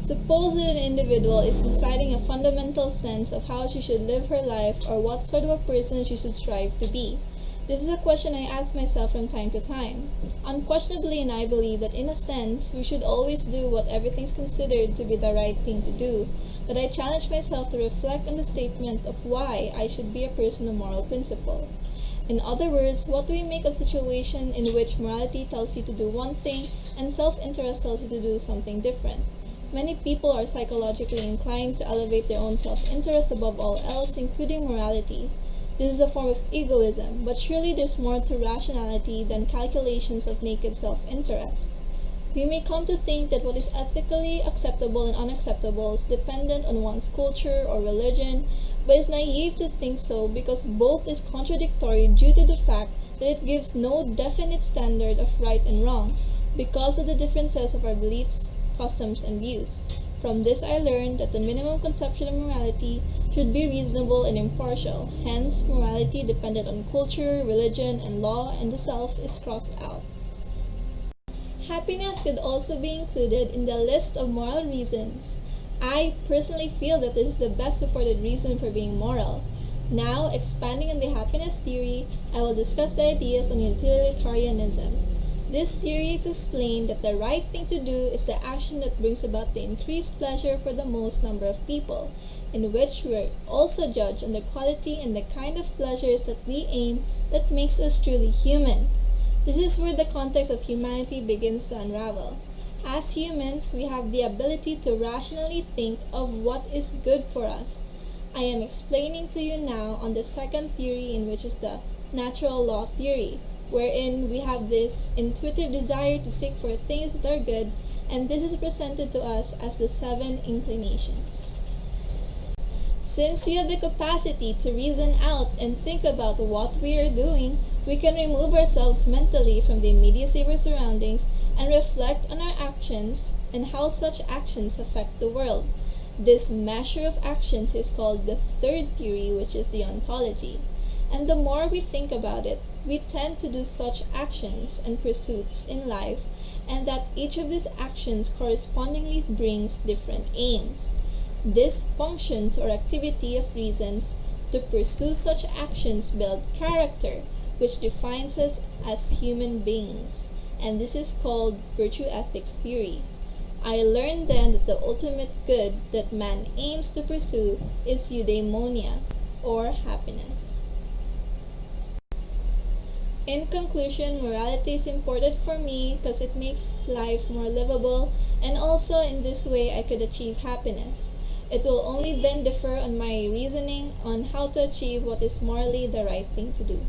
Suppose that an individual is deciding a fundamental sense of how she should live her life or what sort of a person she should strive to be. This is a question I ask myself from time to time. Unquestionably, and I believe that in a sense, we should always do what everything's considered to be the right thing to do, but I challenge myself to reflect on the statement of why I should be a person of moral principle. In other words, what do we make of situation in which morality tells you to do one thing and self-interest tells you to do something different? Many people are psychologically inclined to elevate their own self-interest above all else, including morality. This is a form of egoism, but surely there's more to rationality than calculations of naked self-interest. We may come to think that what is ethically acceptable and unacceptable is dependent on one's culture or religion, but it's naive to think so because both is contradictory due to the fact that it gives no definite standard of right and wrong because of the differences of our beliefs, customs, and views. From this I learned that the minimum conception of morality should be reasonable and impartial. Hence, morality dependent on culture, religion, and law and the self is crossed out. Happiness could also be included in the list of moral reasons. I personally feel that this is the best supported reason for being moral. Now, expanding on the happiness theory, I will discuss the ideas on utilitarianism. This theory is explained that the right thing to do is the action that brings about the increased pleasure for the most number of people, in which we are also judged on the quality and the kind of pleasures that we aim that makes us truly human. This is where the context of humanity begins to unravel. As humans, we have the ability to rationally think of what is good for us. I am explaining to you now on the second theory, in which is the natural law theory, wherein we have this intuitive desire to seek for things that are good, and this is presented to us as the 7 inclinations. Since we have the capacity to reason out and think about what we are doing, we can remove ourselves mentally from the immediacy of our surroundings and reflect on our actions and how such actions affect the world. This measure of actions is called the third theory, which is the ontology. And the more we think about it, we tend to do such actions and pursuits in life, and that each of these actions correspondingly brings different aims. This functions or activity of reasons to pursue such actions build character, which defines us as human beings, and this is called virtue ethics theory. I learned then that the ultimate good that man aims to pursue is eudaimonia, or happiness. In conclusion, morality is important for me because it makes life more livable, and also in this way I could achieve happiness. It will only then differ on my reasoning on how to achieve what is morally the right thing to do.